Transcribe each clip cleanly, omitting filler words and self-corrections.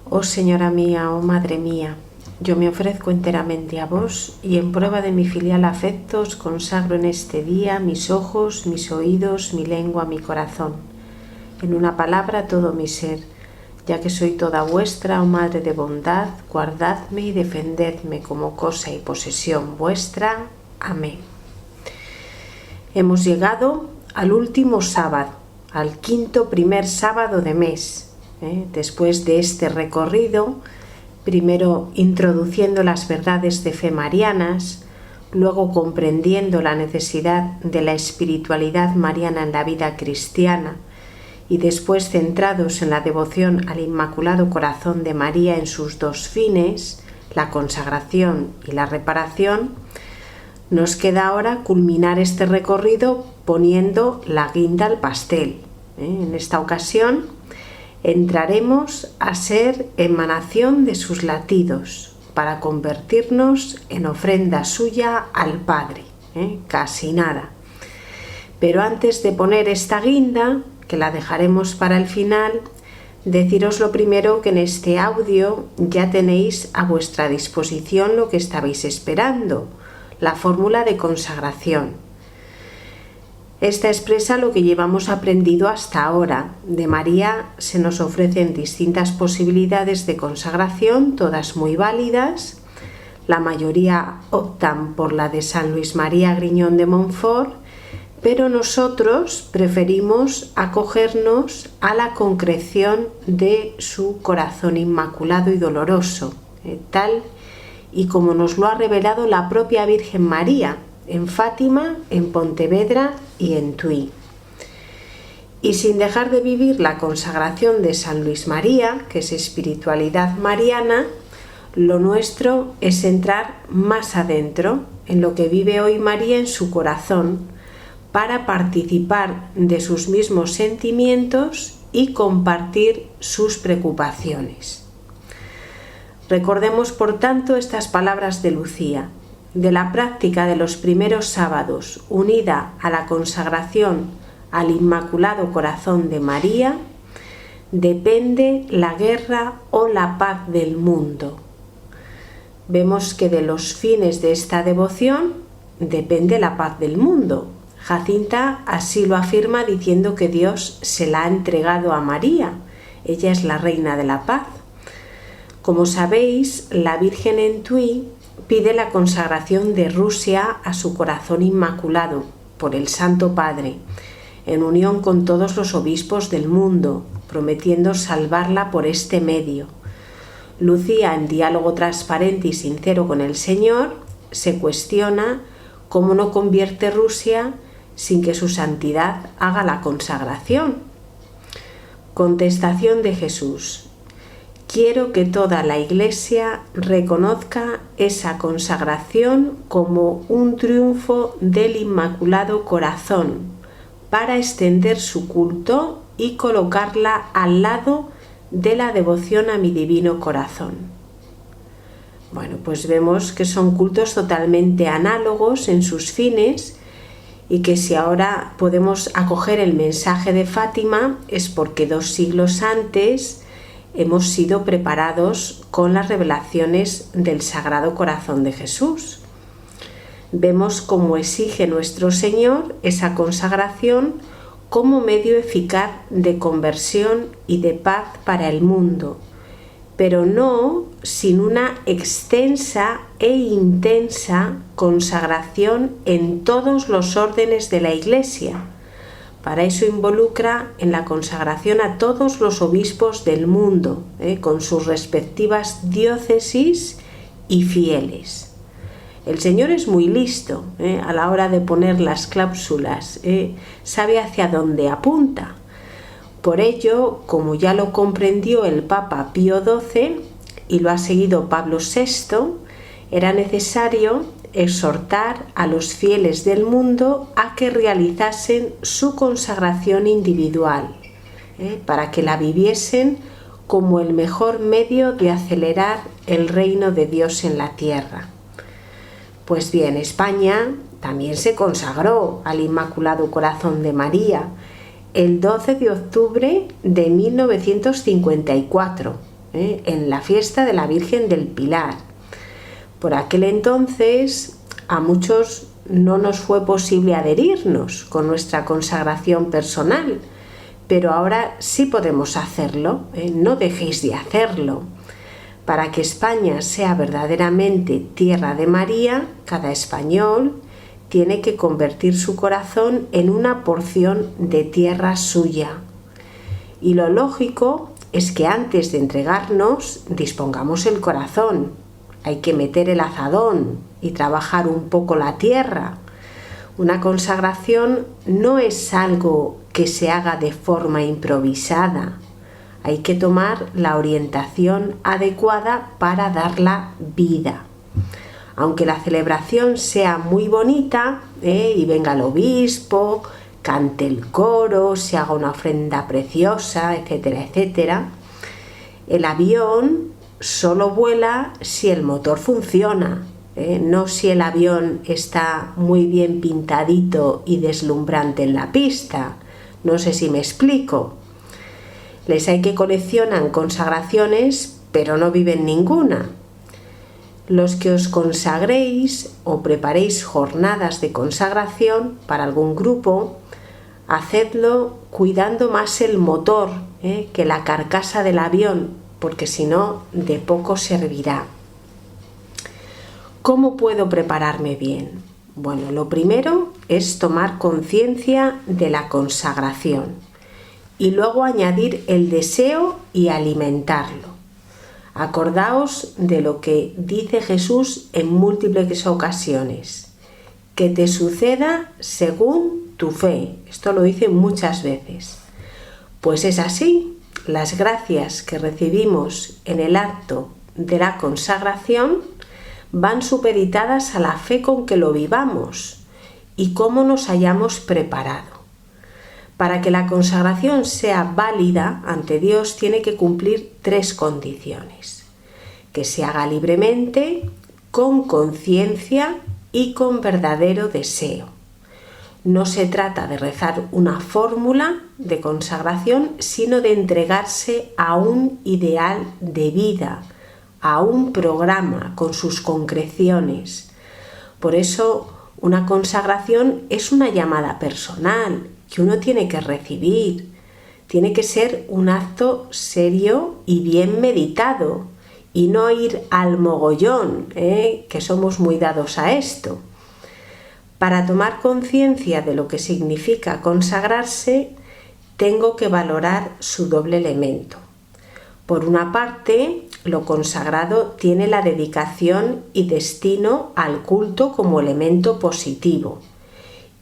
Oh Señora mía, oh Madre mía, yo me ofrezco enteramente a vos y en prueba de mi filial afecto os consagro en este día mis ojos, mis oídos, mi lengua, mi corazón, en una palabra todo mi ser, ya que soy toda vuestra, oh Madre de bondad, guardadme y defendedme como cosa y posesión vuestra. Amén. Hemos llegado al último sábado, al quinto primer sábado de mes. Después de este recorrido, primero introduciendo las verdades de fe marianas, luego comprendiendo la necesidad de la espiritualidad mariana en la vida cristiana y después centrados en la devoción al Inmaculado Corazón de María en sus dos fines, la consagración y la reparación, nos queda ahora culminar este recorrido poniendo la guinda al pastel. En esta ocasión entraremos a ser emanación de sus latidos para convertirnos en ofrenda suya al Padre. Casi nada. Pero antes de poner esta guinda, que la dejaremos para el final, deciros lo primero que en este audio ya tenéis a vuestra disposición lo que estabais esperando, la fórmula de consagración. Esta expresa lo que llevamos aprendido hasta ahora. De María se nos ofrecen distintas posibilidades de consagración, todas muy válidas. La mayoría optan por la de San Luis María Griñón de Montfort, pero nosotros preferimos acogernos a la concreción de su corazón inmaculado y doloroso, tal y como nos lo ha revelado la propia Virgen María, en Fátima, en Pontevedra y en Tui. Y sin dejar de vivir la consagración de San Luis María, que es espiritualidad mariana, lo nuestro es entrar más adentro en lo que vive hoy María en su corazón, para participar de sus mismos sentimientos y compartir sus preocupaciones. Recordemos, por tanto, estas palabras de Lucía. De la práctica de los primeros sábados, unida a la consagración al Inmaculado Corazón de María, depende la guerra o la paz del mundo. Vemos que de los fines de esta devoción depende la paz del mundo. Jacinta así lo afirma diciendo que Dios se la ha entregado a María. Ella es la reina de la paz. Como sabéis, la Virgen en Tui pide la consagración de Rusia a su corazón inmaculado por el Santo Padre, en unión con todos los obispos del mundo, prometiendo salvarla por este medio. Lucía, en diálogo transparente y sincero con el Señor, se cuestiona cómo no convierte Rusia sin que su santidad haga la consagración. Contestación de Jesús: quiero que toda la Iglesia reconozca esa consagración como un triunfo del Inmaculado Corazón, para extender su culto y colocarla al lado de la devoción a mi Divino Corazón. Bueno, pues vemos que son cultos totalmente análogos en sus fines y que si ahora podemos acoger el mensaje de Fátima es porque 2 siglos antes hemos sido preparados con las revelaciones del Sagrado Corazón de Jesús. Vemos cómo exige nuestro Señor esa consagración como medio eficaz de conversión y de paz para el mundo, pero no sin una extensa e intensa consagración en todos los órdenes de la Iglesia. Para eso involucra en la consagración a todos los obispos del mundo, con sus respectivas diócesis y fieles. El Señor es muy listo a la hora de poner las cláusulas, sabe hacia dónde apunta. Por ello, como ya lo comprendió el Papa Pío XII y lo ha seguido Pablo VI, era necesario exhortar a los fieles del mundo a que realizasen su consagración individual, para que la viviesen como el mejor medio de acelerar el reino de Dios en la tierra. Pues bien, España también se consagró al Inmaculado Corazón de María el 12 de octubre de 1954, en la fiesta de la Virgen del Pilar. Por aquel entonces a muchos no nos fue posible adherirnos con nuestra consagración personal, pero ahora sí podemos hacerlo, no dejéis de hacerlo. Para que España sea verdaderamente tierra de María, cada español tiene que convertir su corazón en una porción de tierra suya. Y lo lógico es que antes de entregarnos dispongamos el corazón. Hay que meter el azadón y trabajar un poco la tierra. Una consagración no es algo que se haga de forma improvisada. Hay que tomar la orientación adecuada para darla vida. Aunque la celebración sea muy bonita, y venga el obispo, cante el coro, se haga una ofrenda preciosa, etcétera, etcétera, el avión solo vuela si el motor funciona, no si el avión está muy bien pintadito y deslumbrante en la pista. No sé si me explico. Les hay que coleccionan consagraciones, pero no viven ninguna. Los que os consagréis o preparéis jornadas de consagración para algún grupo, hacedlo cuidando más el motor que la carcasa del avión, porque si no, de poco servirá. ¿Cómo puedo prepararme bien? Bueno, lo primero es tomar conciencia de la consagración y luego añadir el deseo y alimentarlo. Acordaos de lo que dice Jesús en múltiples ocasiones: que te suceda según tu fe. Esto lo dice muchas veces. Pues es así. Las gracias que recibimos en el acto de la consagración van supeditadas a la fe con que lo vivamos y cómo nos hayamos preparado. Para que la consagración sea válida ante Dios tiene que cumplir 3 condiciones: que se haga libremente, con conciencia y con verdadero deseo. No se trata de rezar una fórmula de consagración, sino de entregarse a un ideal de vida, a un programa con sus concreciones. Por eso, una consagración es una llamada personal que uno tiene que recibir. Tiene que ser un acto serio y bien meditado y no ir al mogollón, que somos muy dados a esto. Para tomar conciencia de lo que significa consagrarse, tengo que valorar su doble elemento. Por una parte, lo consagrado tiene la dedicación y destino al culto como elemento positivo,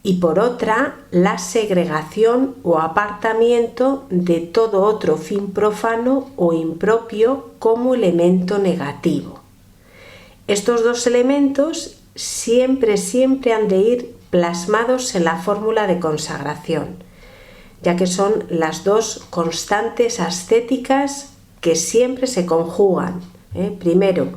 y por otra, la segregación o apartamiento de todo otro fin profano o impropio como elemento negativo. Estos 2 elementos siempre han de ir plasmados en la fórmula de consagración, ya que son las 2 constantes ascéticas que siempre se conjugan. Primero,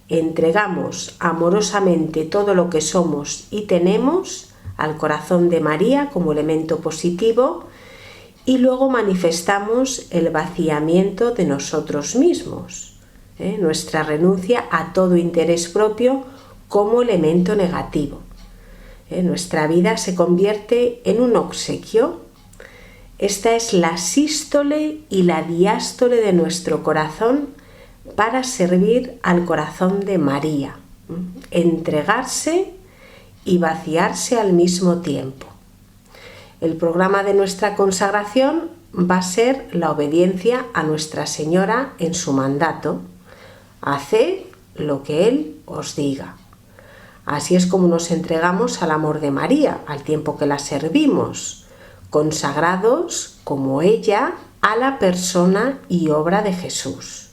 entregamos amorosamente todo lo que somos y tenemos al corazón de María como elemento positivo, y luego manifestamos el vaciamiento de nosotros mismos, nuestra renuncia a todo interés propio como elemento negativo. Nuestra vida se convierte en un obsequio. Esta es la sístole y la diástole de nuestro corazón para servir al corazón de María, entregarse y vaciarse al mismo tiempo. El programa de nuestra consagración va a ser la obediencia a Nuestra Señora en su mandato: haced lo que Él os diga. Así es como nos entregamos al amor de María, al tiempo que la servimos, consagrados como ella a la persona y obra de Jesús.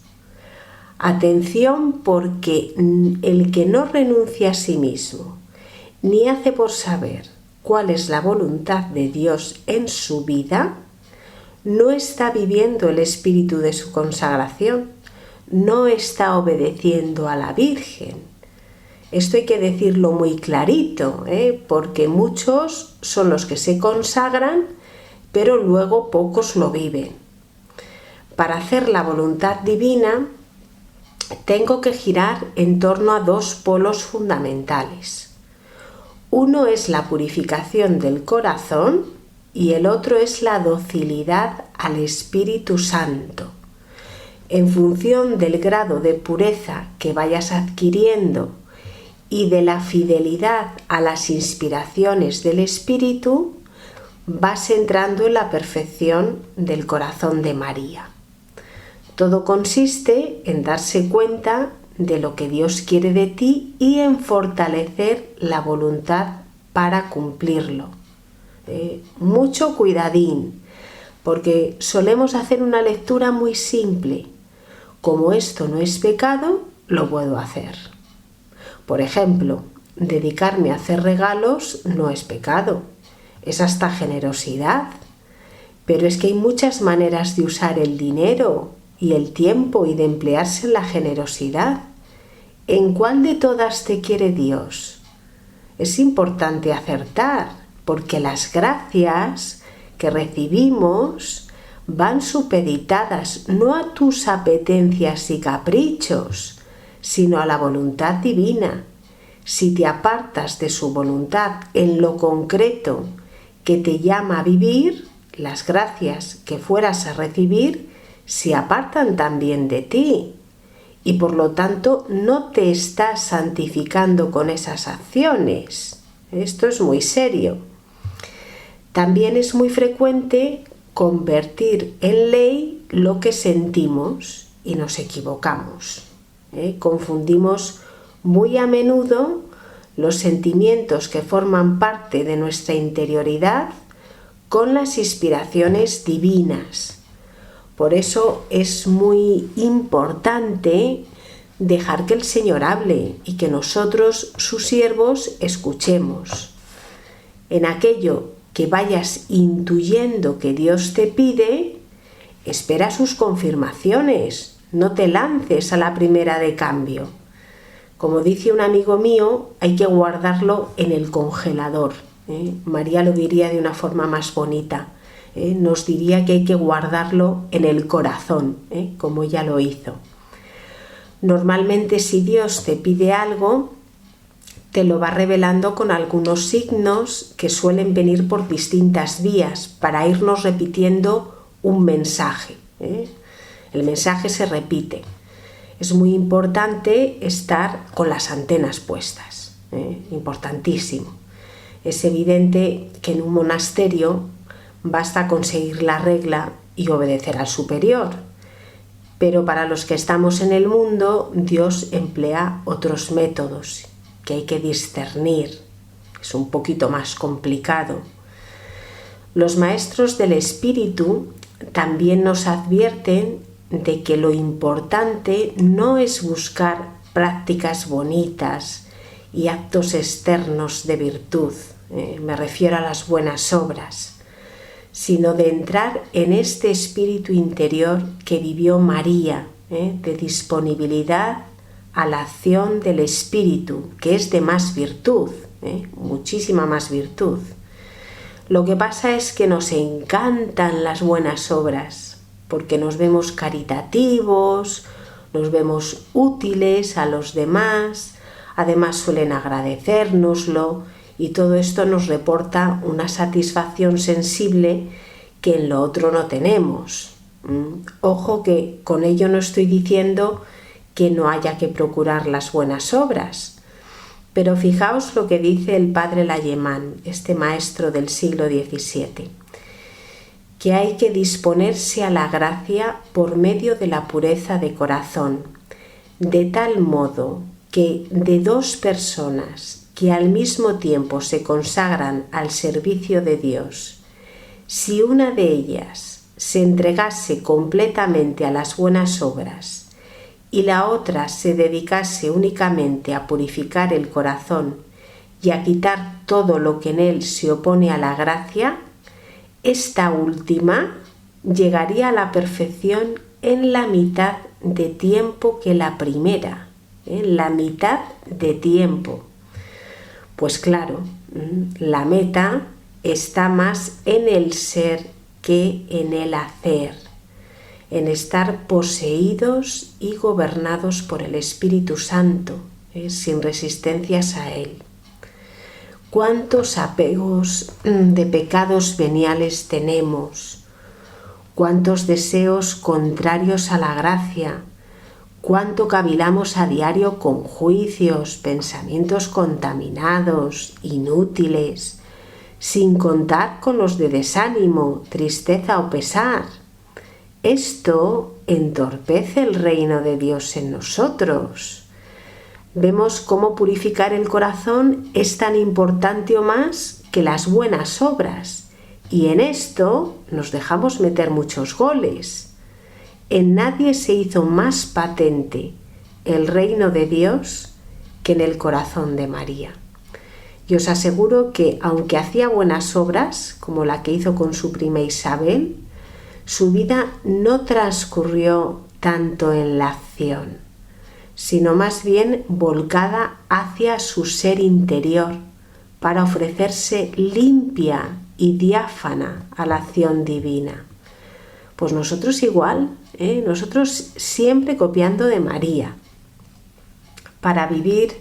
Atención, porque el que no renuncia a sí mismo ni hace por saber cuál es la voluntad de Dios en su vida, no está viviendo el espíritu de su consagración, no está obedeciendo a la Virgen. Esto hay que decirlo muy clarito, porque muchos son los que se consagran, pero luego pocos lo viven. para hacer la voluntad divina tengo que girar en torno a dos polos fundamentales. Uno es la purificación del corazón y el otro es la docilidad al Espíritu Santo. En función del grado de pureza que vayas adquiriendo y de la fidelidad a las inspiraciones del Espíritu, vas entrando en la perfección del corazón de María. Todo consiste en darse cuenta de lo que Dios quiere de ti y en fortalecer la voluntad para cumplirlo. Mucho cuidadín, porque solemos hacer una lectura muy simple. Como esto no es pecado, lo puedo hacer. Por ejemplo, dedicarme a hacer regalos no es pecado, es hasta generosidad. Pero es que hay muchas maneras de usar el dinero y el tiempo y de emplearse en la generosidad. ¿En cuál de todas te quiere Dios? Es importante acertar, porque las gracias que recibimos van supeditadas no a tus apetencias y caprichos, sino a la voluntad divina. Si te apartas de su voluntad en lo concreto que te llama a vivir, las gracias que fueras a recibir se apartan también de ti y por lo tanto no te estás santificando con esas acciones. Esto es muy serio. También es muy frecuente convertir en ley lo que sentimos y nos equivocamos. Confundimos muy a menudo los sentimientos que forman parte de nuestra interioridad con las inspiraciones divinas. Por eso es muy importante dejar que el Señor hable y que nosotros, sus siervos, escuchemos. En aquello que vayas intuyendo que Dios te pide, espera sus confirmaciones, no te lances a la primera de cambio. Como dice un amigo mío, hay que guardarlo en el congelador. María lo diría de una forma más bonita. Nos diría que hay que guardarlo en el corazón, como ella lo hizo. Normalmente, si Dios te pide algo, te lo va revelando con algunos signos que suelen venir por distintas vías para irnos repitiendo un mensaje. El mensaje se repite. Es muy importante estar con las antenas puestas, importantísimo. Es evidente que en un monasterio basta conseguir la regla y obedecer al superior, pero para los que estamos en el mundo, Dios emplea otros métodos que hay que discernir. Es un poquito más complicado. Los maestros del espíritu también nos advierten de que lo importante no es buscar prácticas bonitas y actos externos de virtud, me refiero a las buenas obras, sino de entrar en este espíritu interior que vivió María, de disponibilidad a la acción del espíritu, que es de más virtud, muchísima más virtud. Lo que pasa es que nos encantan las buenas obras, porque nos vemos caritativos, nos vemos útiles a los demás, además suelen agradecérnoslo y todo esto nos reporta una satisfacción sensible que en lo otro no tenemos. Ojo que con ello no estoy diciendo que no haya que procurar las buenas obras, pero fijaos lo que dice el padre Layemán, este maestro del siglo XVII, que hay que disponerse a la gracia por medio de la pureza de corazón, de tal modo que de dos personas que al mismo tiempo se consagran al servicio de Dios, si una de ellas se entregase completamente a las buenas obras y la otra se dedicase únicamente a purificar el corazón y a quitar todo lo que en él se opone a la gracia, esta última llegaría a la perfección en la mitad de tiempo que la primera, la mitad de tiempo. Pues claro, la meta está más en el ser que en el hacer. en estar poseídos y gobernados por el Espíritu Santo, sin resistencias a Él. ¿Cuántos apegos de pecados veniales tenemos? ¿Cuántos deseos contrarios a la gracia? ¿Cuánto cavilamos a diario con juicios, pensamientos contaminados, inútiles, sin contar con los de desánimo, tristeza o pesar? Esto entorpece el reino de Dios en nosotros. Vemos cómo purificar el corazón es tan importante o más que las buenas obras, y en esto nos dejamos meter muchos goles. En nadie se hizo más patente el reino de Dios que en el corazón de María. Y os aseguro que, aunque hacía buenas obras, como la que hizo con su prima Isabel, su vida no transcurrió tanto en la acción, sino más bien volcada hacia su ser interior, para ofrecerse limpia y diáfana a la acción divina. Pues nosotros igual, nosotros siempre copiando de María. Para vivir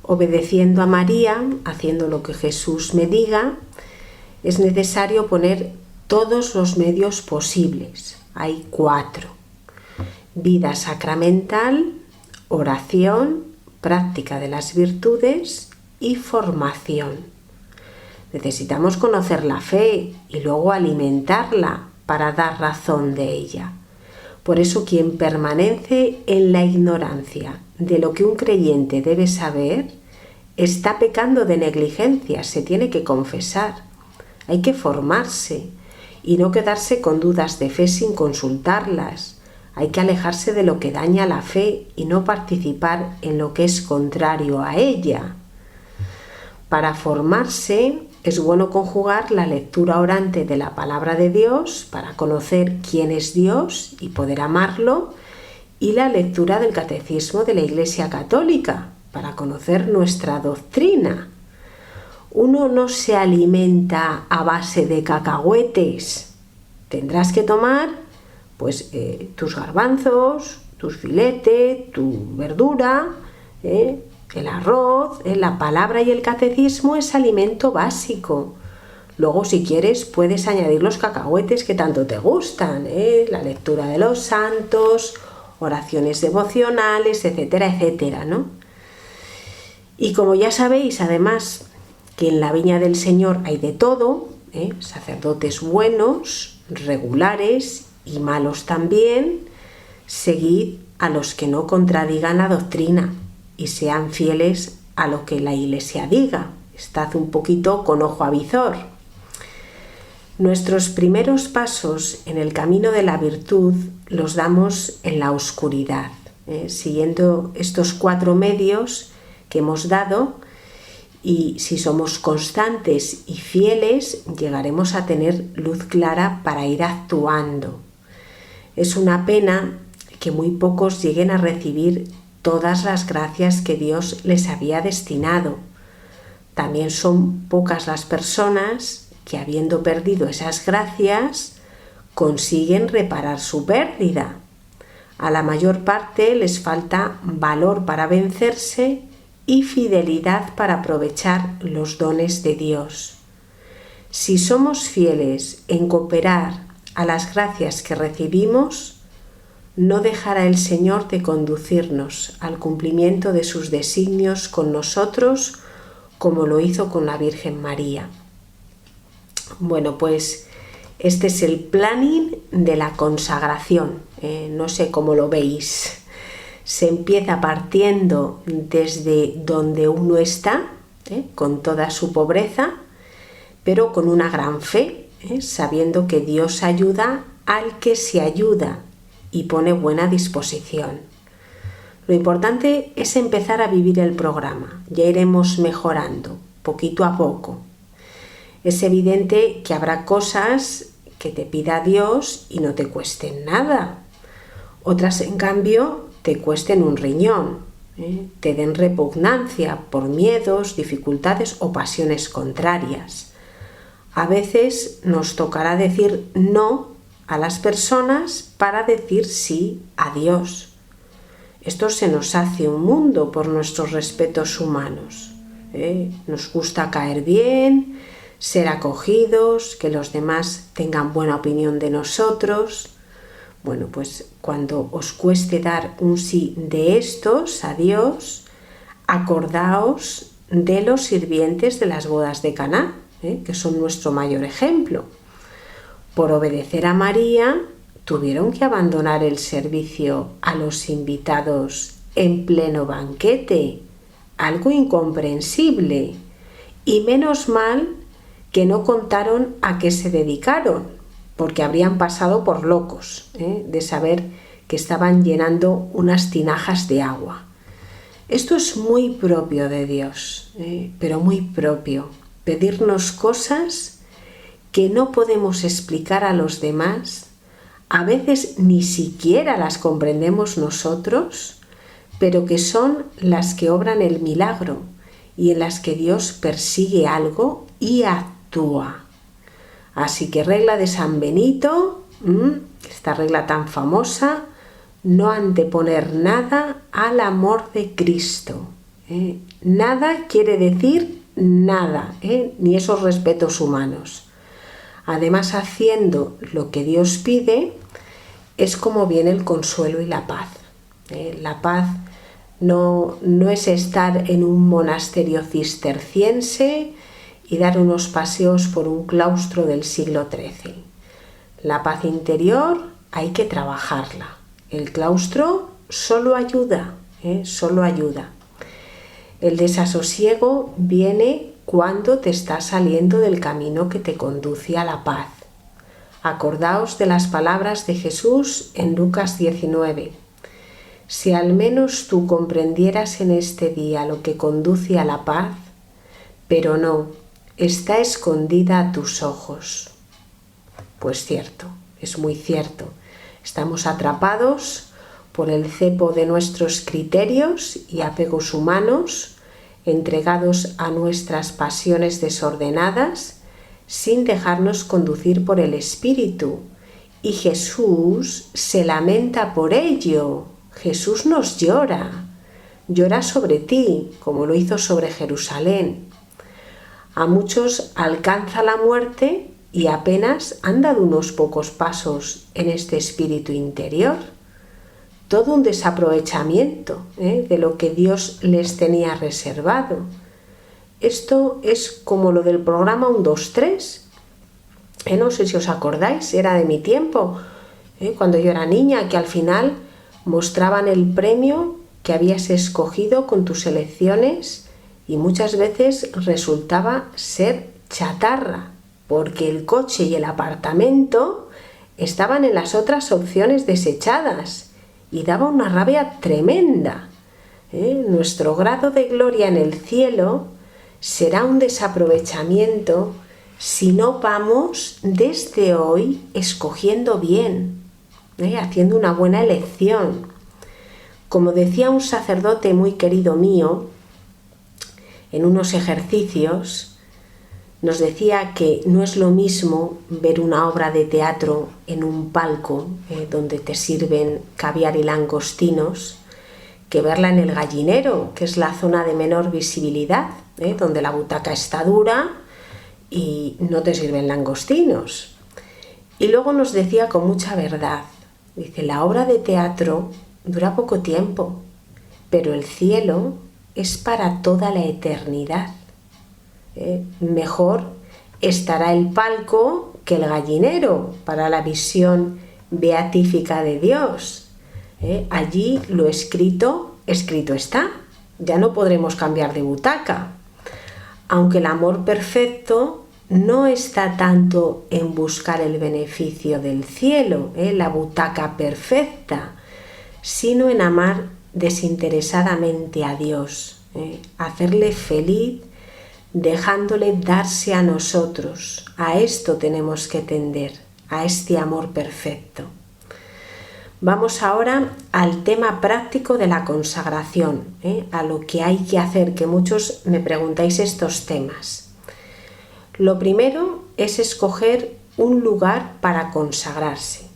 obedeciendo a María, haciendo lo que Jesús me diga, es necesario poner todos los medios posibles. Hay 4: vida sacramental, oración, práctica de las virtudes y formación. Necesitamos conocer la fe y luego alimentarla para dar razón de ella. Por eso, quien permanece en la ignorancia de lo que un creyente debe saber, está pecando de negligencia, se tiene que confesar. Hay que formarse y no quedarse con dudas de fe sin consultarlas. Hay que alejarse de lo que daña la fe y no participar en lo que es contrario a ella. Para formarse es bueno conjugar la lectura orante de la palabra de Dios para conocer quién es Dios y poder amarlo, y la lectura del Catecismo de la Iglesia Católica para conocer nuestra doctrina. Uno no se alimenta a base de cacahuetes. Tendrás que tomar tus garbanzos, tus filetes, tu verdura, el arroz, la palabra y el catecismo es alimento básico. Luego, si quieres, puedes añadir los cacahuetes que tanto te gustan, la lectura de los santos, oraciones devocionales, etcétera, etcétera, ¿no? Y como ya sabéis, además, que en la viña del Señor hay de todo, sacerdotes buenos, regulares y malos también. Seguid a los que no contradigan la doctrina y sean fieles a lo que la Iglesia diga. Estad un poquito con ojo avizor. Nuestros primeros pasos en el camino de la virtud los damos en la oscuridad, siguiendo estos 4 medios que hemos dado, y si somos constantes y fieles, llegaremos a tener luz clara para ir actuando. Es una pena que muy pocos lleguen a recibir todas las gracias que Dios les había destinado. También son pocas las personas que, habiendo perdido esas gracias, consiguen reparar su pérdida. A la mayor parte les falta valor para vencerse y fidelidad para aprovechar los dones de Dios. Si somos fieles en cooperar a las gracias que recibimos, no dejará el Señor de conducirnos al cumplimiento de sus designios con nosotros, como lo hizo con la Virgen María. Bueno, pues este es el planning de la consagración. No sé cómo lo veis. Se empieza partiendo desde donde uno está, con toda su pobreza, pero con una gran fe, sabiendo que Dios ayuda al que se ayuda y pone buena disposición. Lo importante es empezar a vivir el programa. Ya iremos mejorando, poquito a poco. Es evidente que habrá cosas que te pida Dios y no te cuesten nada. Otras, en cambio, te cuesten un riñón, te den repugnancia por miedos, dificultades o pasiones contrarias. A veces nos tocará decir no a las personas para decir sí a Dios. Esto se nos hace un mundo por nuestros respetos humanos. Nos gusta caer bien, ser acogidos, que los demás tengan buena opinión de nosotros. Bueno, pues cuando os cueste dar un sí de estos a Dios, acordaos de los sirvientes de las bodas de Caná, que son nuestro mayor ejemplo. Por obedecer a María, tuvieron que abandonar el servicio a los invitados en pleno banquete, algo incomprensible, y menos mal que no contaron a qué se dedicaron, porque habrían pasado por locos de saber que estaban llenando unas tinajas de agua. Esto es muy propio de Dios, pero muy propio, pedirnos cosas que no podemos explicar a los demás, a veces ni siquiera las comprendemos nosotros, pero que son las que obran el milagro y en las que Dios persigue algo y actúa. Así que regla de San Benito, esta regla tan famosa, no anteponer nada al amor de Cristo. Nada quiere decir nada, ni esos respetos humanos. Además, haciendo lo que Dios pide, es como viene el consuelo y la paz. La paz no es estar en un monasterio cisterciense y dar unos paseos por un claustro del siglo XIII. La paz interior hay que trabajarla. El claustro solo ayuda, solo ayuda. El desasosiego viene cuando te estás saliendo del camino que te conduce a la paz. Acordaos de las palabras de Jesús en Lucas 19. Si al menos tú comprendieras en este día lo que conduce a la paz, pero no, está escondida a tus ojos. Pues cierto, es muy cierto. Estamos atrapados por el cepo de nuestros criterios y apegos humanos, entregados a nuestras pasiones desordenadas, sin dejarnos conducir por el Espíritu. Y Jesús se lamenta por ello. Jesús nos llora sobre ti, como lo hizo sobre Jerusalén. A muchos alcanza la muerte y apenas han dado unos pocos pasos en este espíritu interior. Todo un desaprovechamiento de lo que Dios les tenía reservado. Esto es como lo del programa 1, 2, 3. No sé si os acordáis, era de mi tiempo, cuando yo era niña, que al final mostraban el premio que habías escogido con tus elecciones y muchas veces resultaba ser chatarra, porque el coche y el apartamento estaban en las otras opciones desechadas. Y daba una rabia tremenda. Nuestro grado de gloria en el cielo será un desaprovechamiento si no vamos desde hoy escogiendo bien, haciendo una buena elección. Como decía un sacerdote muy querido mío, en unos ejercicios, nos decía que no es lo mismo ver una obra de teatro en un palco donde te sirven caviar y langostinos que verla en el gallinero, que es la zona de menor visibilidad, donde la butaca está dura y no te sirven langostinos. Y luego nos decía con mucha verdad, dice, la obra de teatro dura poco tiempo, pero el cielo es para toda la eternidad. Mejor estará el palco que el gallinero para la visión beatífica de Dios. Allí lo escrito está. Ya no podremos cambiar de butaca. Aunque el amor perfecto no está tanto en buscar el beneficio del cielo, la butaca perfecta, sino en amar desinteresadamente a Dios, hacerle feliz, dejándole darse a nosotros. A esto tenemos que tender, a este amor perfecto. Vamos ahora al tema práctico de la consagración, a lo que hay que hacer, que muchos me preguntáis estos temas. Lo primero es escoger un lugar para consagrarse.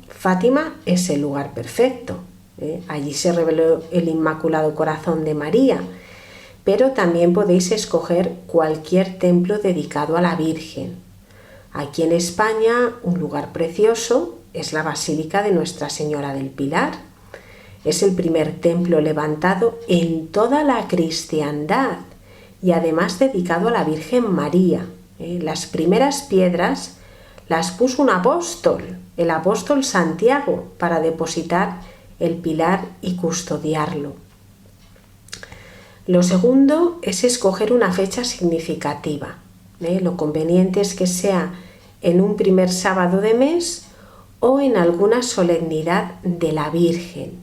Fátima es el lugar perfecto. Allí se reveló el Inmaculado Corazón de María, pero también podéis escoger cualquier templo dedicado a la Virgen. Aquí en España, un lugar precioso es la Basílica de Nuestra Señora del Pilar. Es el primer templo levantado en toda la cristiandad y además dedicado a la Virgen María. Las primeras piedras las puso un apóstol, el apóstol Santiago, para depositar el pilar y custodiarlo. Lo segundo es escoger una fecha significativa. Lo conveniente es que sea en un primer sábado de mes o en alguna solemnidad de la Virgen.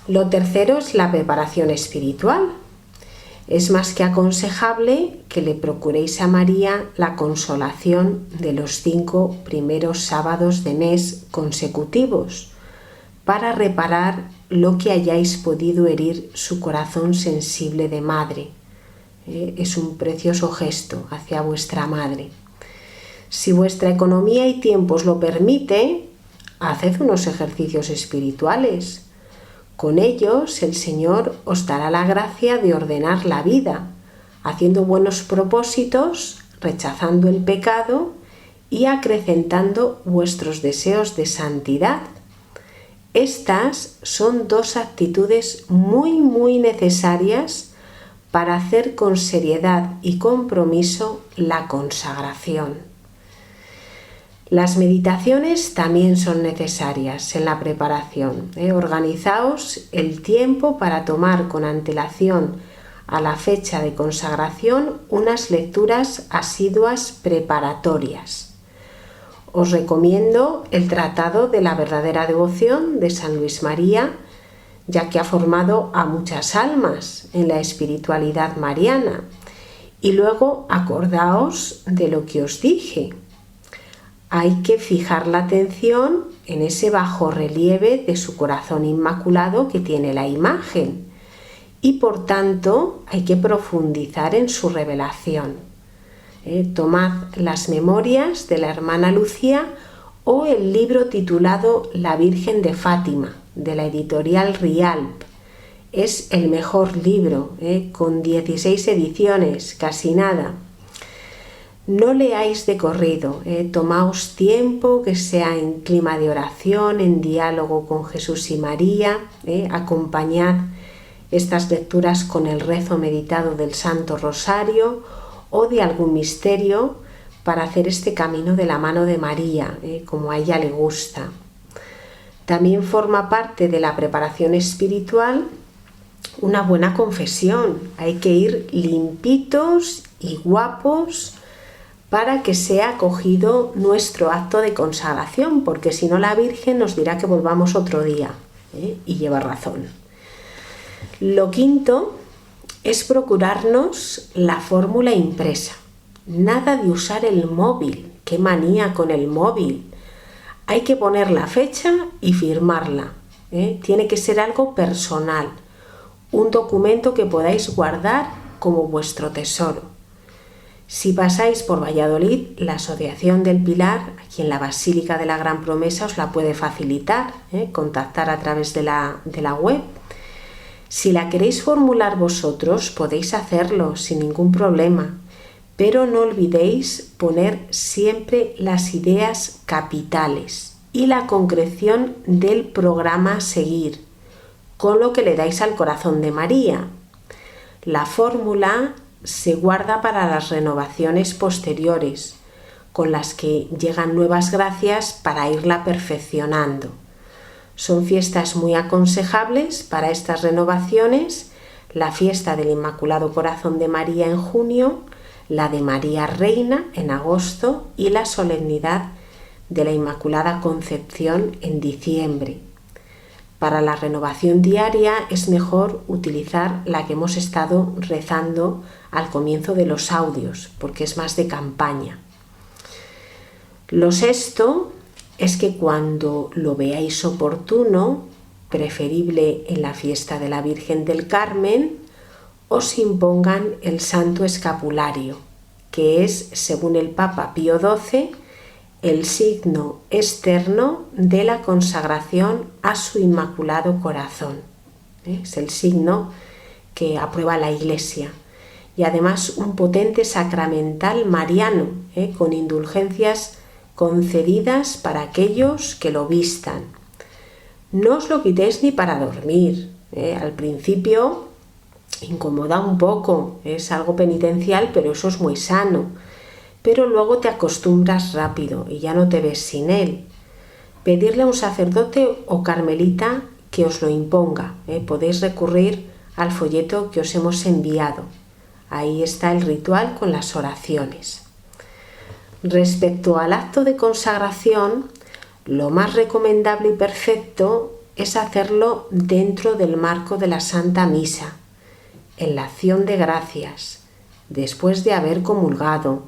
Lo tercero es la preparación espiritual. Es más que aconsejable que le procuréis a María la consolación de los 5 primeros sábados de mes consecutivos para reparar lo que hayáis podido herir su corazón sensible de madre. Es un precioso gesto hacia vuestra madre. Si vuestra economía y tiempo os lo permite, haced unos ejercicios espirituales. Con ellos el Señor os dará la gracia de ordenar la vida, haciendo buenos propósitos, rechazando el pecado y acrecentando vuestros deseos de santidad. Estas son 2 actitudes muy necesarias para hacer con seriedad y compromiso la consagración. Las meditaciones también son necesarias en la preparación. Organizaos el tiempo para tomar con antelación a la fecha de consagración unas lecturas asiduas preparatorias. Os recomiendo el Tratado de la Verdadera Devoción de San Luis María, ya que ha formado a muchas almas en la espiritualidad mariana. Y luego acordaos de lo que os dije. Hay que fijar la atención en ese bajo relieve de su corazón inmaculado que tiene la imagen y por tanto hay que profundizar en su revelación. Tomad las memorias de la hermana Lucía o el libro titulado La Virgen de Fátima, de la editorial Rialp. Es el mejor libro, con 16 ediciones, casi nada. No leáis de corrido, tomaos tiempo que sea en clima de oración, en diálogo con Jesús y María, acompañad estas lecturas con el rezo meditado del Santo Rosario o de algún misterio para hacer este camino de la mano de María, como a ella le gusta. También forma parte de la preparación espiritual una buena confesión. Hay que ir limpitos y guapos para que sea acogido nuestro acto de consagración, porque si no la Virgen nos dirá que volvamos otro día, y lleva razón. Lo quinto es procurarnos la fórmula impresa. Nada de usar el móvil. ¡Qué manía con el móvil! Hay que poner la fecha y firmarla. Tiene que ser algo personal, un documento que podáis guardar como vuestro tesoro. Si pasáis por Valladolid, la Asociación del Pilar, aquí en la Basílica de la Gran Promesa, os la puede facilitar, contactar a través de la web. Si la queréis formular vosotros, podéis hacerlo sin ningún problema, pero no olvidéis poner siempre las ideas capitales y la concreción del programa a seguir, con lo que le dais al corazón de María. La fórmula se guarda para las renovaciones posteriores, con las que llegan nuevas gracias para irla perfeccionando. Son fiestas muy aconsejables para estas renovaciones: la fiesta del Inmaculado Corazón de María en junio, la de María Reina en agosto y la solemnidad de la Inmaculada Concepción en diciembre. Para la renovación diaria es mejor utilizar la que hemos estado rezando al comienzo de los audios, porque es más de campaña. Lo sexto es que cuando lo veáis oportuno, preferible en la fiesta de la Virgen del Carmen, os impongan el Santo Escapulario. que es, según el Papa Pío XII, el signo externo de la consagración a su Inmaculado Corazón. Es el signo que aprueba la Iglesia. Y además un potente sacramental mariano, con indulgencias concedidas para aquellos que lo vistan. No os lo quitéis ni para dormir. Al principio incomoda un poco, es algo penitencial, pero eso es muy sano. Pero luego te acostumbras rápido y ya no te ves sin él. Pedirle a un sacerdote o carmelita que os lo imponga. Podéis recurrir al folleto que os hemos enviado. Ahí está el ritual con las oraciones. Respecto al acto de consagración, lo más recomendable y perfecto es hacerlo dentro del marco de la Santa Misa, en la acción de gracias, después de haber comulgado,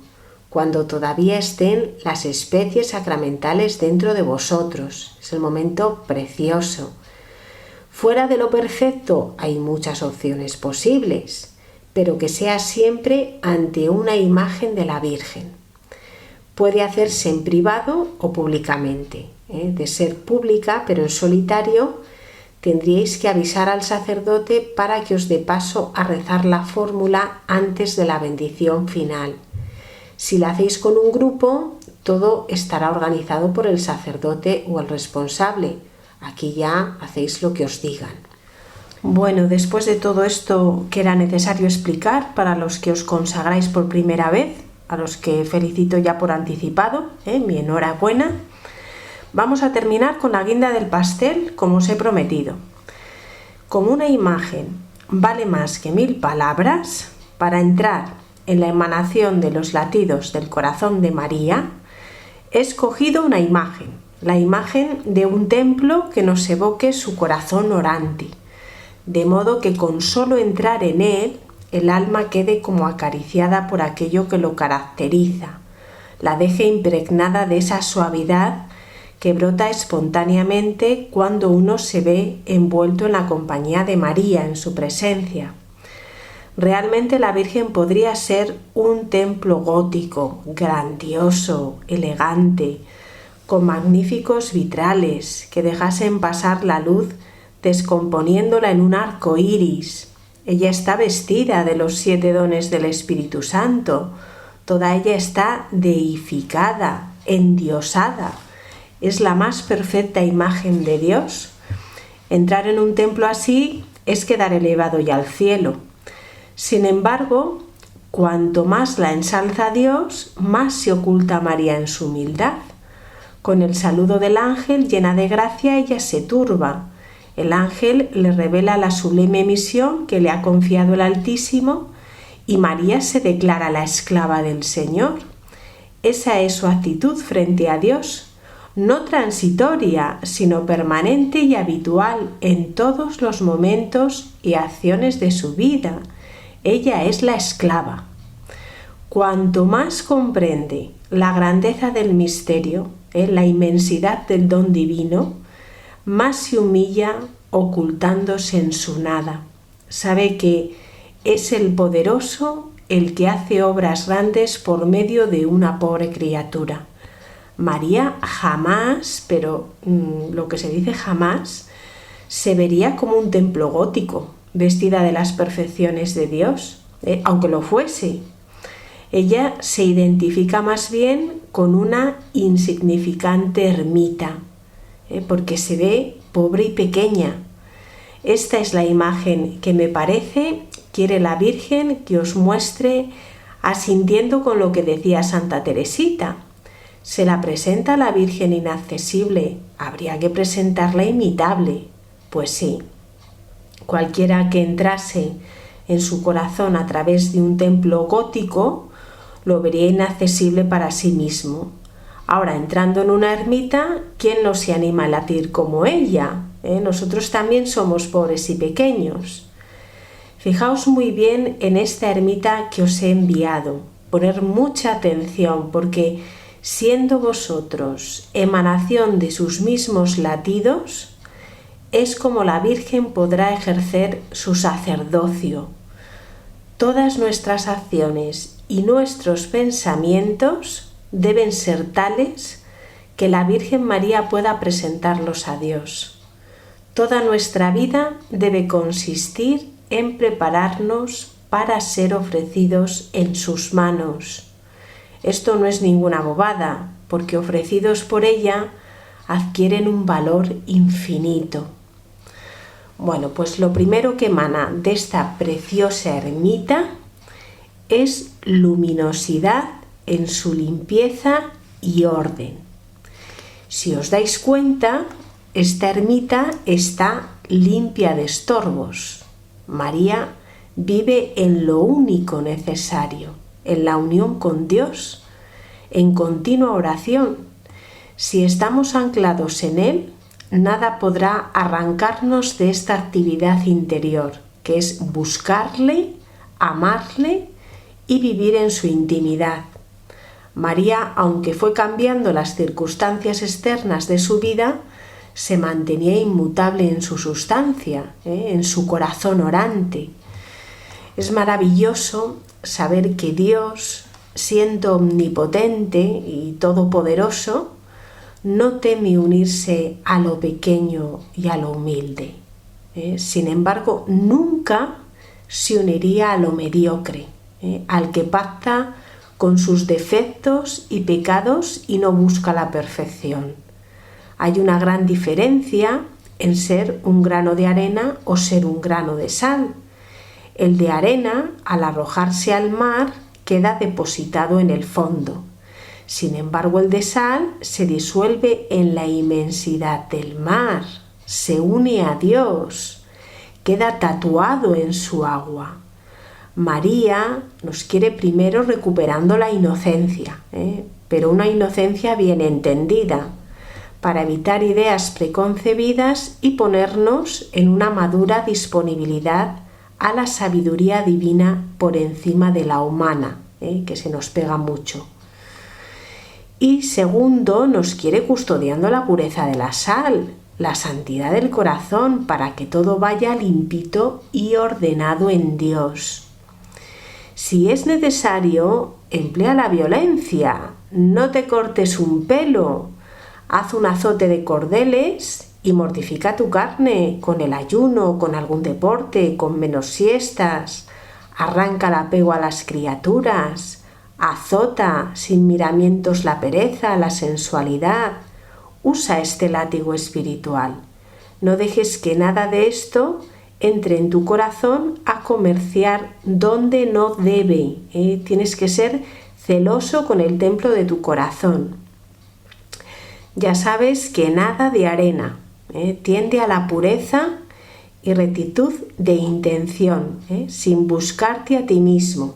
cuando todavía estén las especies sacramentales dentro de vosotros. Es el momento precioso. Fuera de lo perfecto hay muchas opciones posibles, pero que sea siempre ante una imagen de la Virgen. Puede hacerse en privado o públicamente. De ser pública, pero en solitario, tendríais que avisar al sacerdote para que os dé paso a rezar la fórmula antes de la bendición final. Si la hacéis con un grupo, todo estará organizado por el sacerdote o el responsable. Aquí ya hacéis lo que os digan. Bueno, después de todo esto que era necesario explicar para los que os consagráis por primera vez, a los que felicito ya por anticipado, mi enhorabuena, vamos a terminar con la guinda del pastel, como os he prometido. Como una imagen vale más que 1000 palabras, para entrar en la emanación de los latidos del corazón de María, he escogido una imagen, la imagen de un templo que nos evoque su corazón orante, de modo que con solo entrar en él, el alma quede como acariciada por aquello que lo caracteriza, la deje impregnada de esa suavidad que brota espontáneamente cuando uno se ve envuelto en la compañía de María, en su presencia. Realmente la Virgen podría ser un templo gótico, grandioso, elegante, con magníficos vitrales que dejasen pasar la luz descomponiéndola en un arco iris. Ella está vestida de los 7 dones del Espíritu Santo. Toda ella está deificada, endiosada. Es la más perfecta imagen de Dios. Entrar en un templo así es quedar elevado ya al cielo. Sin embargo, cuanto más la ensalza Dios, más se oculta María en su humildad. Con el saludo del ángel, llena de gracia, ella se turba. El ángel le revela la sublime misión que le ha confiado el Altísimo y María se declara la esclava del Señor. Esa es su actitud frente a Dios, no transitoria, sino permanente y habitual en todos los momentos y acciones de su vida. Ella es la esclava. Cuanto más comprende la grandeza del misterio, la inmensidad del don divino, más se humilla ocultándose en su nada. Sabe que es el poderoso el que hace obras grandes por medio de una pobre criatura. María jamás, pero lo que se dice jamás, se vería como un templo gótico, vestida de las perfecciones de Dios, aunque lo fuese. Ella se identifica más bien con una insignificante ermita, porque se ve pobre y pequeña. Esta es la imagen que me parece quiere la Virgen que os muestre, asintiendo con lo que decía Santa Teresita. Se la presenta a la Virgen inaccesible, habría que presentarla imitable. Pues sí, cualquiera que entrase en su corazón a través de un templo gótico lo vería inaccesible para sí mismo. Ahora, entrando en una ermita, ¿quién no se anima a latir como ella? Nosotros también somos pobres y pequeños. Fijaos muy bien en esta ermita que os he enviado. Poner mucha atención, porque siendo vosotros emanación de sus mismos latidos, es como la Virgen podrá ejercer su sacerdocio. Todas nuestras acciones y nuestros pensamientos deben ser tales que la Virgen María pueda presentarlos a Dios. Toda nuestra vida debe consistir en prepararnos para ser ofrecidos en sus manos. Esto no es ninguna bobada, porque ofrecidos por ella adquieren un valor infinito. Bueno, pues lo primero que emana de esta preciosa ermita es luminosidad en su limpieza y orden. Si os dais cuenta, esta ermita está limpia de estorbos. María vive en lo único necesario, en la unión con Dios, en continua oración. Si estamos anclados en Él, nada podrá arrancarnos de esta actividad interior, que es buscarle, amarle y vivir en su intimidad. María, aunque fue cambiando las circunstancias externas de su vida, se mantenía inmutable en su sustancia, en su corazón orante. Es maravilloso saber que Dios, siendo omnipotente y todopoderoso, no teme unirse a lo pequeño y a lo humilde. Sin embargo, nunca se uniría a lo mediocre, al que pacta con sus defectos y pecados y no busca la perfección. Hay una gran diferencia en ser un grano de arena o ser un grano de sal. El de arena, al arrojarse al mar, queda depositado en el fondo. Sin embargo, el de sal se disuelve en la inmensidad del mar, se une a Dios, queda tatuado en su agua. María nos quiere primero recuperando la inocencia, pero una inocencia bien entendida, para evitar ideas preconcebidas y ponernos en una madura disponibilidad a la sabiduría divina por encima de la humana, que se nos pega mucho. Y segundo, nos quiere custodiando la pureza de la sal, la santidad del corazón, para que todo vaya limpito y ordenado en Dios. Si es necesario, emplea la violencia, no te cortes un pelo, haz un azote de cordeles y mortifica tu carne con el ayuno, con algún deporte, con menos siestas, arranca el apego a las criaturas, azota sin miramientos la pereza, la sensualidad, usa este látigo espiritual. No dejes que nada de esto entre en tu corazón a comerciar donde no debe. Tienes que ser celoso con el templo de tu corazón. Ya sabes que nada de arena, tiende a la pureza y rectitud de intención, sin buscarte a ti mismo.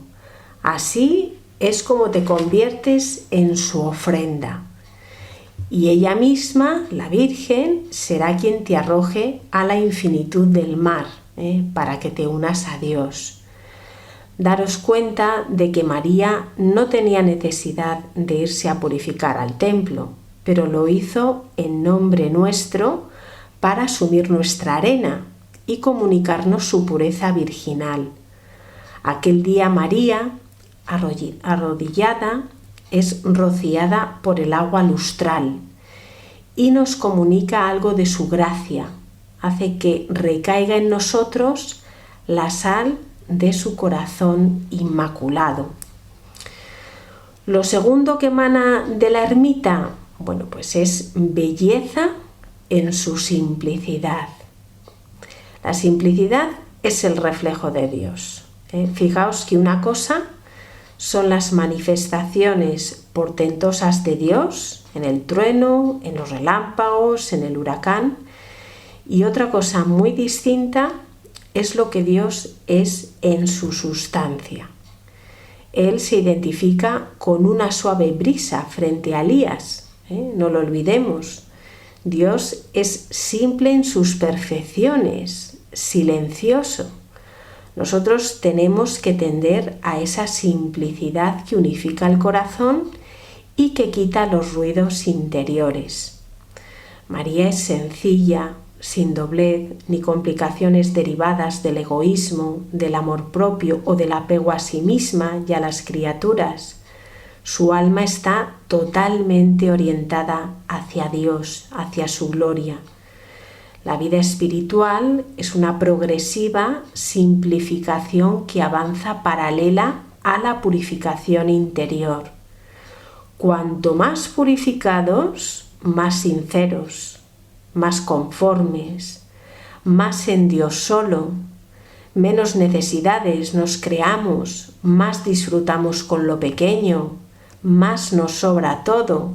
Así es como te conviertes en su ofrenda. Y ella misma, la Virgen, será quien te arroje a la infinitud del mar, para que te unas a Dios. Daros cuenta de que María no tenía necesidad de irse a purificar al templo, pero lo hizo en nombre nuestro para asumir nuestra arena y comunicarnos su pureza virginal. Aquel día María, arrodillada, es rociada por el agua lustral y nos comunica algo de su gracia, hace que recaiga en nosotros la sal de su corazón inmaculado. Lo segundo que emana de la ermita, bueno, pues es belleza en su simplicidad. La simplicidad es el reflejo de Dios. Fijaos que una cosa son las manifestaciones portentosas de Dios en el trueno, en los relámpagos, en el huracán, y otra cosa muy distinta es lo que Dios es en su sustancia. Él se identifica con una suave brisa frente a Elías, no lo olvidemos. Dios es simple en sus perfecciones, silencioso. Nosotros tenemos que tender a esa simplicidad que unifica el corazón y que quita los ruidos interiores. María es sencilla, sin doblez ni complicaciones derivadas del egoísmo, del amor propio o del apego a sí misma y a las criaturas. Su alma está totalmente orientada hacia Dios, hacia su gloria. La vida espiritual es una progresiva simplificación que avanza paralela a la purificación interior. Cuanto más purificados, más sinceros, más conformes, más en Dios solo, menos necesidades nos creamos, más disfrutamos con lo pequeño, más nos sobra todo.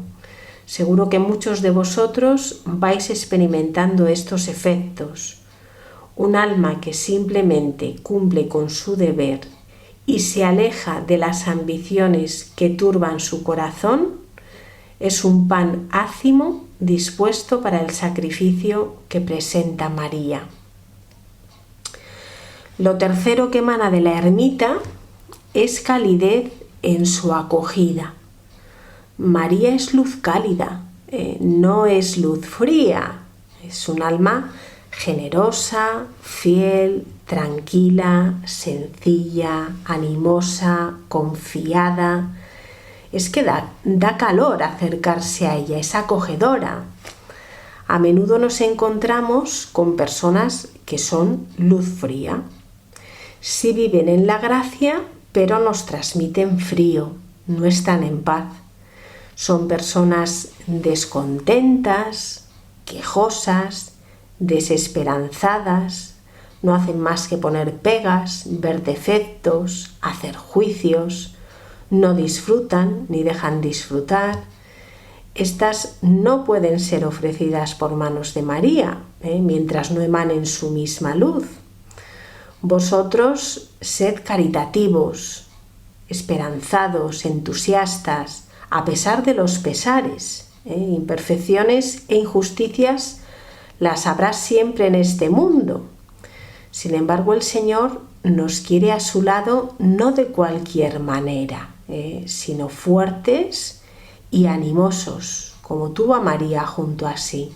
Seguro que muchos de vosotros vais experimentando estos efectos. Un alma que simplemente cumple con su deber y se aleja de las ambiciones que turban su corazón es un pan ácimo dispuesto para el sacrificio que presenta María. Lo tercero que emana de la ermita es calidez en su acogida. María es luz cálida, no es luz fría, es un alma generosa, fiel, tranquila, sencilla, animosa, confiada. Es que da calor acercarse a ella, es acogedora. A menudo nos encontramos con personas que son luz fría. Sí viven en la gracia, pero nos transmiten frío, no están en paz. Son personas descontentas, quejosas, desesperanzadas, no hacen más que poner pegas, ver defectos, hacer juicios, no disfrutan ni dejan disfrutar. Estas no pueden ser ofrecidas por manos de María, mientras no emanen su misma luz. Vosotros sed caritativos, esperanzados, entusiastas, a pesar de los pesares, imperfecciones e injusticias las habrá siempre en este mundo. Sin embargo, el Señor nos quiere a su lado no de cualquier manera, sino fuertes y animosos, como tuvo a María junto a sí.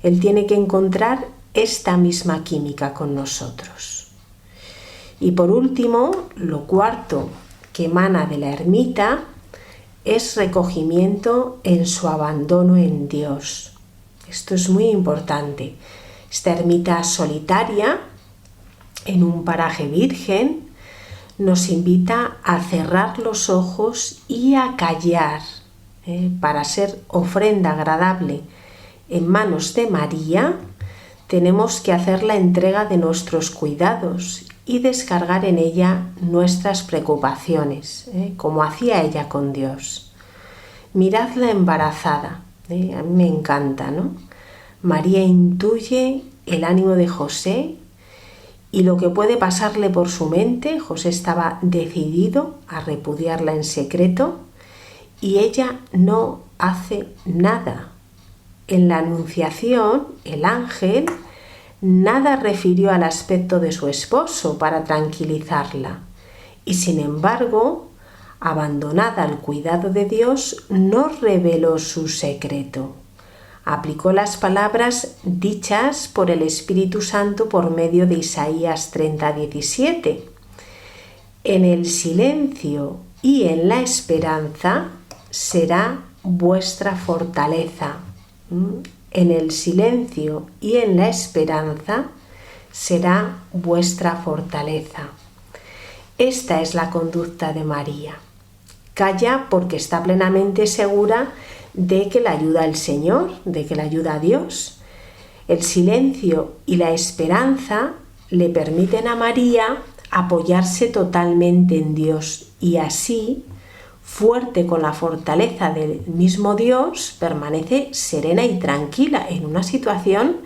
Él tiene que encontrar esta misma química con nosotros. Y por último, lo cuarto que emana de la ermita es recogimiento en su abandono en Dios. Esto es muy importante. Esta ermita solitaria, en un paraje virgen, nos invita a cerrar los ojos y a callar, para ser ofrenda agradable en manos de María. Tenemos que hacer la entrega de nuestros cuidados y descargar en ella nuestras preocupaciones, como hacía ella con Dios. Miradla embarazada, a mí me encanta, ¿no? María intuye el ánimo de José y lo que puede pasarle por su mente. José estaba decidido a repudiarla en secreto y ella no hace nada. En la Anunciación, el ángel nada refirió al aspecto de su esposo para tranquilizarla y, sin embargo, abandonada al cuidado de Dios, no reveló su secreto. Aplicó las palabras dichas por el Espíritu Santo por medio de Isaías 30:17. En el silencio y en la esperanza será vuestra fortaleza. En el silencio y en la esperanza será vuestra fortaleza. Esta es la conducta de María. Calla porque está plenamente segura de que la ayuda el Señor, de que la ayuda a Dios. El silencio y la esperanza le permiten a María apoyarse totalmente en Dios y así, fuerte con la fortaleza del mismo Dios, permanece serena y tranquila en una situación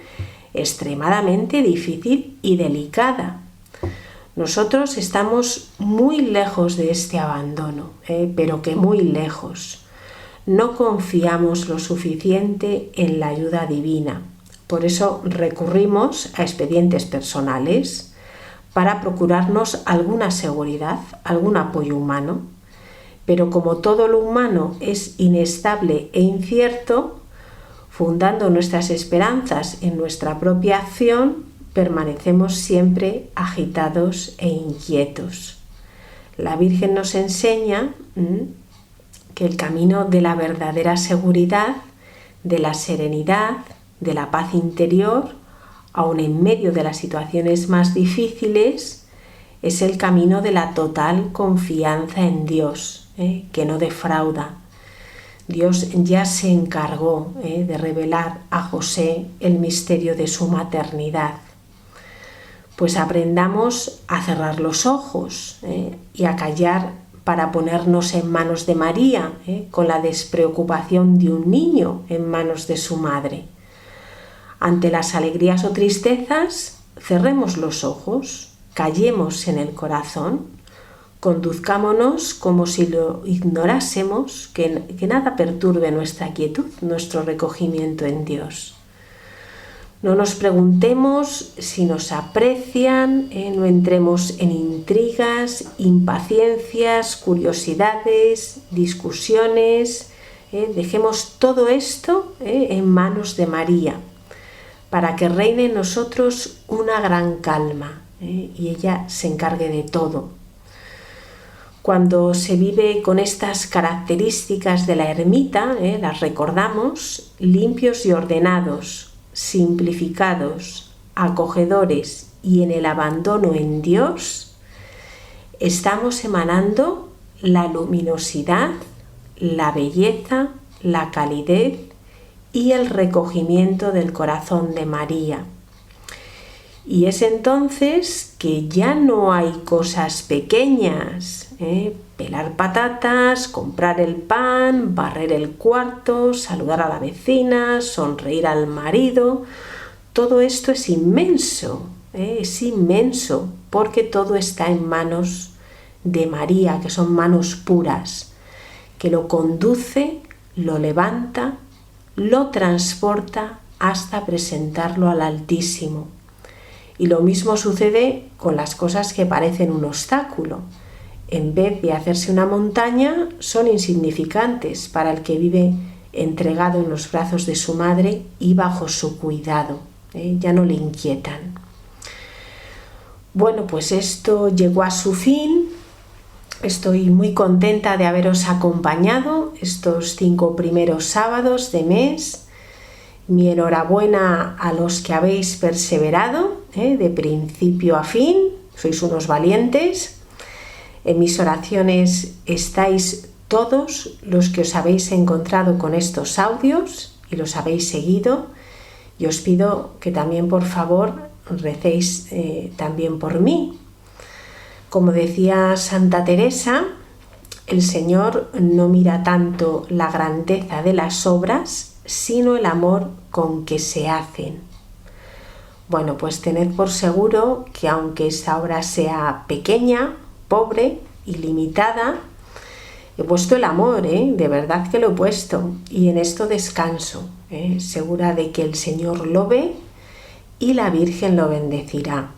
extremadamente difícil y delicada. Nosotros estamos muy lejos de este abandono, pero que muy lejos. No confiamos lo suficiente en la ayuda divina. Por eso recurrimos a expedientes personales para procurarnos alguna seguridad, algún apoyo humano. Pero como todo lo humano es inestable e incierto, Fundando nuestras esperanzas en nuestra propia acción, permanecemos siempre agitados e inquietos. La Virgen nos enseña que el camino de la verdadera seguridad, de la serenidad, de la paz interior, aun en medio de las situaciones más difíciles, es el camino de la total confianza en Dios, que no defrauda. Dios ya se encargó de revelar a José el misterio de su maternidad. Pues aprendamos a cerrar los ojos y a callar para ponernos en manos de María, con la despreocupación de un niño en manos de su madre. Ante las alegrías o tristezas, cerremos los ojos, callemos en el corazón, conduzcámonos como si lo ignorásemos, que nada perturbe nuestra quietud, nuestro recogimiento en Dios. No nos preguntemos si nos aprecian, no entremos en intrigas, impaciencias, curiosidades, discusiones. Dejemos todo esto en manos de María, para que reine en nosotros una gran calma y ella se encargue de todo. Cuando se vive con estas características de la ermita, las recordamos, limpios y ordenados, simplificados, acogedores y en el abandono en Dios, estamos emanando la luminosidad, la belleza, la calidez y el recogimiento del corazón de María. Y es entonces que ya no hay cosas pequeñas, pelar patatas, comprar el pan, barrer el cuarto, saludar a la vecina, sonreír al marido. Todo esto es inmenso, porque todo está en manos de María, que son manos puras, que lo conduce, lo levanta, lo transporta hasta presentarlo al Altísimo. Y lo mismo sucede con las cosas que parecen un obstáculo. En vez de hacerse una montaña, son insignificantes para el que vive entregado en los brazos de su madre y bajo su cuidado. Ya no le inquietan. Bueno, pues esto llegó a su fin. Estoy muy contenta de haberos acompañado estos 5 primeros sábados de mes. Mi enhorabuena a los que habéis perseverado, de principio a fin, sois unos valientes. En mis oraciones estáis todos los que os habéis encontrado con estos audios y los habéis seguido. Y os pido que también, por favor, recéis también por mí. Como decía Santa Teresa, el Señor no mira tanto la grandeza de las obras, sino el amor con que se hacen. Bueno, pues tened por seguro que aunque esa obra sea pequeña, pobre y limitada, he puesto el amor, de verdad que lo he puesto, y en esto descanso, segura de que el Señor lo ve y la Virgen lo bendecirá.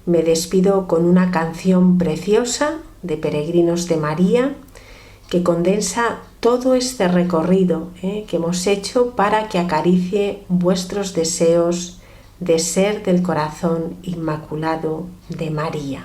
Me despido con una canción preciosa de Peregrinos de María, que condensa todo este recorrido que hemos hecho para que acaricie vuestros deseos de ser del corazón inmaculado de María.